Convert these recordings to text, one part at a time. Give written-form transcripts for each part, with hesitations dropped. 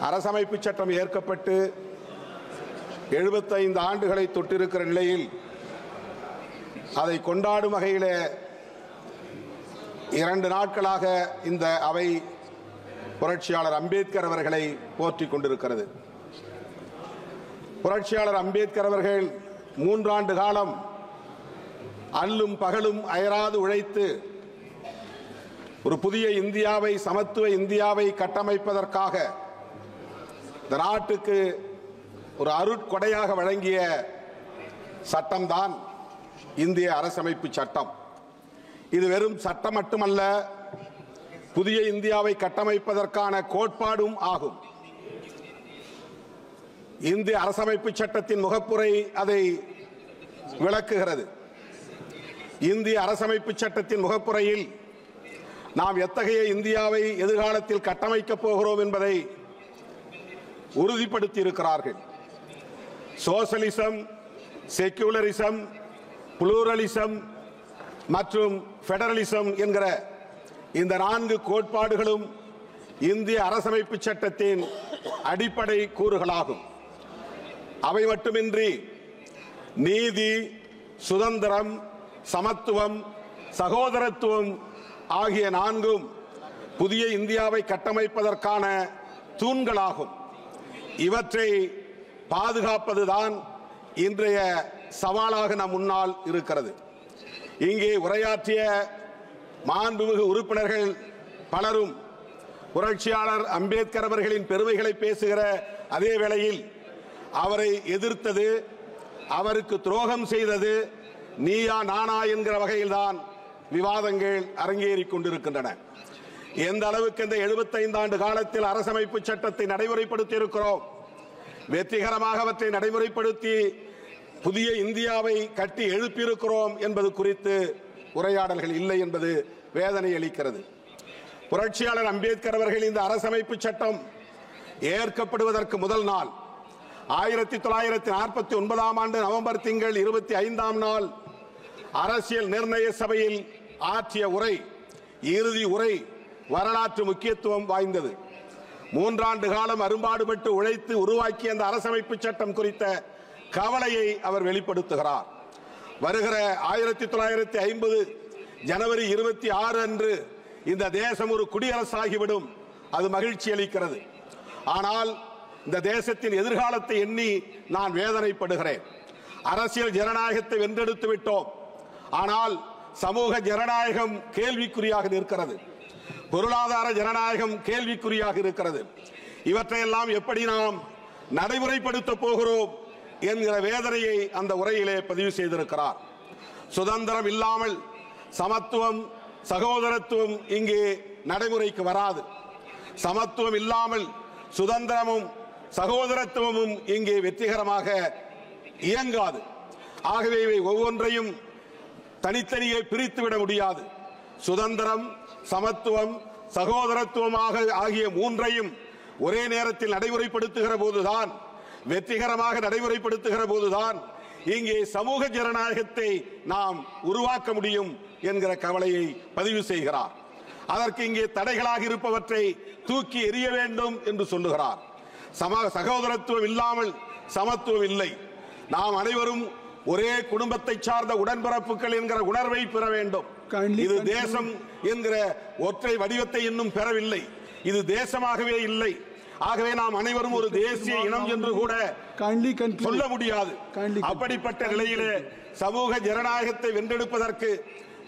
அரசமைப்பு சட்டம் ஏற்கப்பட்டு 75 ஆண்டுகளை தொட்டிருக்கிற நிலையில் அதை கொண்டாடும் வகையில் 2 நாட்களாக இந்த அவை புரட்சியாளர் அம்பேத்கர் அவர்களை போற்றிக் கொண்டிருக்கிறது. புரட்சியாளர் அம்பேத்கர் அவர்கள் 3 ஆண்டு காலம் அல்லும் பகலும் அயராது உழைத்து ஒரு புதிய இந்தியாவை, சமத்துவ இந்தியாவை கட்டமைப்பதற்காக இந்த நாட்டுக்கு ஒரு அருட்கொடையாக வழங்கிய சட்டம்தான் இந்திய அரசமைப்பு சட்டம். இது வெறும் சட்டம் மட்டுமல்ல, புதிய இந்தியாவை கட்டமைப்பதற்கான கோட்பாடும் ஆகும். இந்திய அரசமைப்பு சட்டத்தின் முகப்புரை அதை விளக்குகிறது. இந்திய அரசமைப்பு சட்டத்தின் முகப்புரையில் நாம் எத்தகைய இந்தியாவை எதிர்காலத்தில் கட்டமைக்கப் போகிறோம் என்பதை உறுதிப்படுத்தி இருக்கிறார்கள். சோசலிசம், செக்யூலரிசம், புளூரலிசம் மற்றும் ஃபெடரலிசம் என்கிற இந்த 4 கோட்பாடுகளும் இந்திய அரசமைப்பு சட்டத்தின் அடிப்படை கூறுகளாகும். அவை மட்டுமின்றி நீதி, சுதந்திரம், சமத்துவம், சகோதரத்துவம் ஆகிய 4ம் புதிய இந்தியாவை கட்டமைப்பதற்கான தூண்களாகும். இவற்றை பாதுகாப்பதுதான் இன்றைய சவாலாக நம் முன்னால் இருக்கிறது. இங்கே உரையாற்றிய மாண்புமிகு உறுப்பினர்கள் பலரும் புரட்சியாளர் அம்பேத்கர் அவர்களின் பெருமைகளை பேசுகிற அதே வேளையில் அவரை எதிர்த்தது, அவருக்கு துரோகம் செய்தது நீயா நானா என்கிற வகையில்தான் விவாதங்கள் அரங்கேறிக் கொண்டிருக்கின்றன. எந்த அளவுக்கு இந்த 75 ஆண்டு காலத்தில் அரசமைப்பு சட்டத்தை நடைமுறைப்படுத்தி இருக்கிறோம், வெற்றிகரமாக அவற்றை நடைமுறைப்படுத்தி புதிய இந்தியாவை கட்டி எழுப்பியிருக்கிறோம் என்பது குறித்து உரையாடல்கள் இல்லை என்பது வேதனை அளிக்கிறது. புரட்சியாளர் அம்பேத்கர் அவர்கள் இந்த அரசமைப்பு சட்டம் ஏற்கப்படுவதற்கு முதல் நாள் 1949 ஆண்டு நவம்பர் திங்கள் 25ஆம் நாள் அரசியல் நிர்ணய சபையில் ஆற்றிய உரை, இறுதி உரை வரலாற்று முக்கியத்துவம் வாய்ந்தது. 3 ஆண்டு காலம் அரும்பாடுபட்டு உழைத்து உருவாக்கிய அந்த அரசமைப்பு சட்டம் குறித்த கவலையை அவர் வெளிப்படுத்துகிறார். வருகிற 1950 ஜனவரி 26 அன்று இந்த தேசம் ஒரு குடியரசாகிவிடும். அது மகிழ்ச்சி அளிக்கிறது. ஆனால் இந்த தேசத்தின் எதிர்காலத்தை எண்ணி நான் வேதனைப்படுகிறேன். அரசியல் ஜனநாயகத்தை வென்றெடுத்து விட்டோம். ஆனால் சமூக ஜனநாயகம் கேள்விக்குறியாக இருக்கிறது. பொருளாதார ஜனநாயகம் கேள்விக்குறியாக இருக்கிறது. இவற்றையெல்லாம் எப்படி நாம் நடைமுறைப்படுத்த போகிறோம் என்கிற வேதனையை அந்த உரையிலே பதிவு செய்திருக்கிறார். சுதந்திரம் இல்லாமல் சமத்துவம், சகோதரத்துவம் இங்கே நடைமுறைக்கு வராது. சமத்துவம் இல்லாமல் சுதந்திரமும் சகோதரத்துவமும் இங்கே வெற்றிகரமாக இயங்காது. ஆகவே இவை ஒவ்வொன்றையும் தனித்தனியே பிரித்துவிட முடியாது. சுதந்திரம், சமத்துவம், சகோதரத்துவமாக ஆகிய 3ஐயும் ஒரே நேரத்தில் நடைமுறைப்படுத்துகிற போதுதான், வெற்றிகரமாக நடைமுறைப்படுத்துகிற போதுதான் இங்கே சமூக ஜனநாயகத்தை நாம் உருவாக்க முடியும் என்கிற கவலையை பதிவு செய்கிறார். அதற்கு இங்கே தடைகளாக இருப்பவற்றை தூக்கி எறிய வேண்டும் என்று சொல்லுகிறார். சகோதரத்துவம் இல்லாமல் சமத்துவம் இல்லை. நாம் அனைவரும் ஒரே குடும்பத்தை சார்ந்த உடன்பிறப்புகள் என்கிற உணர்வை பெற வேண்டும். இது தேசம் என்கிற ஒற்றை வடிவத்தை இன்னும் பெறவில்லை. இது தேசமாகவே இல்லை. ஆகவே நாம் அனைவரும் ஒரு தேசிய இனம் என்று கூட சொல்ல முடியாது. அப்படிப்பட்ட நிலையிலே சமூக ஜனநாயகத்தை வென்றெடுப்பதற்கு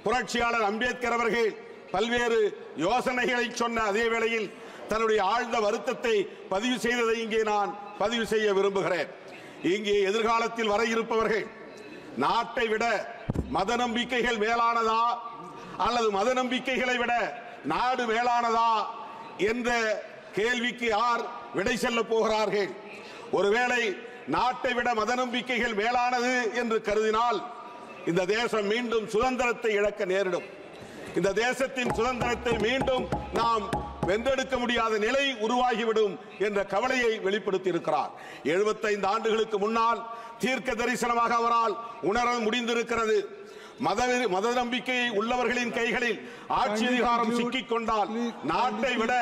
புரட்சியாளர் அம்பேத்கர் அவர்கள் பல்வேறு யோசனைகளை சொன்ன அதே வேளையில் தன்னுடைய ஆழ்ந்த வருத்தத்தை பதிவு செய்ததை இங்கே நான் பதிவு செய்ய விரும்புகிறேன். இங்கே எதிர்காலத்தில் வர இருப்பவர்கள் நாட்டை விட மத நம்பிக்கைகள் மேலானதா அல்லது மத நம்பிக்கைகளை விட நாடு மேலானதா என்ற கேள்விக்கு யார் விடை செல்ல போகிறார்கள்? ஒருவேளை நாட்டை விட மத நம்பிக்கைகள் மேலானது என்று கருதினால் இந்த தேசம் மீண்டும் சுதந்திரத்தை இழக்க நேரிடும். இந்த தேசத்தின் சுதந்திரத்தை மீண்டும் நாம் வென்றெடுக்க முடியாத நிலை உருவாகிவிடும் என்ற கவலையை வெளிப்படுத்தி இருக்கிறார். 75 ஆண்டுகளுக்கு முன்னால் தீர்க்க தரிசனமாக அவரால் உணர முடிந்திருக்கிறது. மத நம்பிக்கை உள்ளவர்களின் கைகளில் ஆட்சி அதிகாரம் சிக்கிக் கொண்டால் நாட்டை விட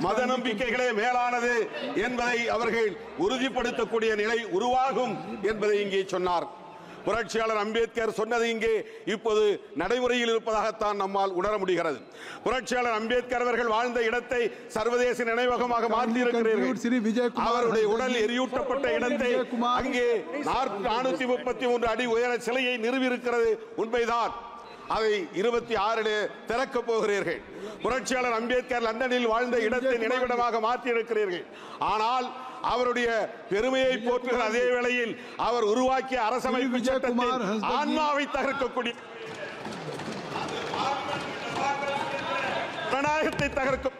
மத நம்பிக்கைகளே மேலானது என்பதை அவர்கள் உறுதிப்படுத்தக்கூடிய நிலை உருவாகும் என்பதை இங்கே சொன்னார். புரட்சியாளர் அம்பேத்கர் சொன்னது இங்கே இப்போது நடைமுறையில் இருப்பதாகத்தான் நம்மால் உணர முடிகிறது. புரட்சியாளர் அம்பேத்கர் அவர்கள் வாழ்ந்த இடத்தை சர்வதேச நினைவகமாக மாற்றியிருக்கிறீர்கள். அவருடைய உடல் எரியூட்டப்பட்ட இடத்தை அங்கே 433 அடி உயர சிலையை நிறுவியிருக்கிறது உண்மைதான். அதை 26 திறக்கப் போகிறீர்கள். புரட்சியாளர் அம்பேத்கர் லண்டனில் வாழ்ந்த இடத்தை நினைவிடமாக மாற்றியிருக்கிறீர்கள். ஆனால் அவருடைய பெருமையை போற்றுகிற அதே வேளையில் அவர் உருவாக்கிய அரசமைப்பு சட்டத்தில் ஆன்மாவை தகர்க்கக்கூடிய ஜனநாயகத்தை தகர்க்கும்.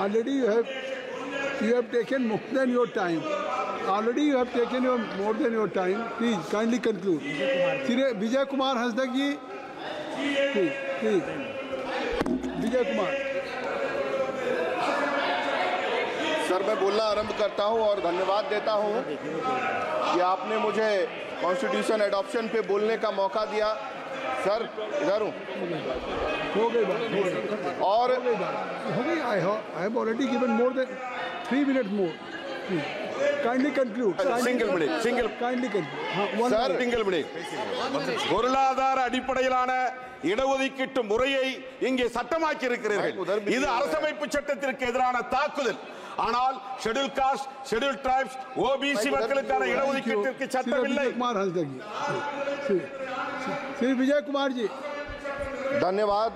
Already you have taken more than your time. Already you have taken more than your time. Please kindly conclude. Vijay Kumar Hasdak ji, please. Vijay Kumar. Sir, मैं बोलना आरंभ करता हूं और धन्यवाद देता हूं कि आपने मुझे कॉन्स्टिट्यूशन एडॉप्शन पे बोलने का मौका दिया। सर, इधर हूं। हो गई बात। और हो गई। I have already given more than 3 minutes more. Kindly conclude. Single minute. Kindly conclude. Sir, single minute. பொருளாதார அடிப்படையிலான இடஒதுக்கீட்டு முறையை இங்கே சட்டமாக்கி இருக்கிறீர்கள். இது அரசமைப்பு சட்டத்திற்கு எதிரான தாக்குதல். ஆனால் schedule cost, schedule tribes, OBC மக்களுக்கான இடஒதுக்கீட்டிற்கு சட்டம் இல்லை. श्री विजय कुमार जी, धन्यवाद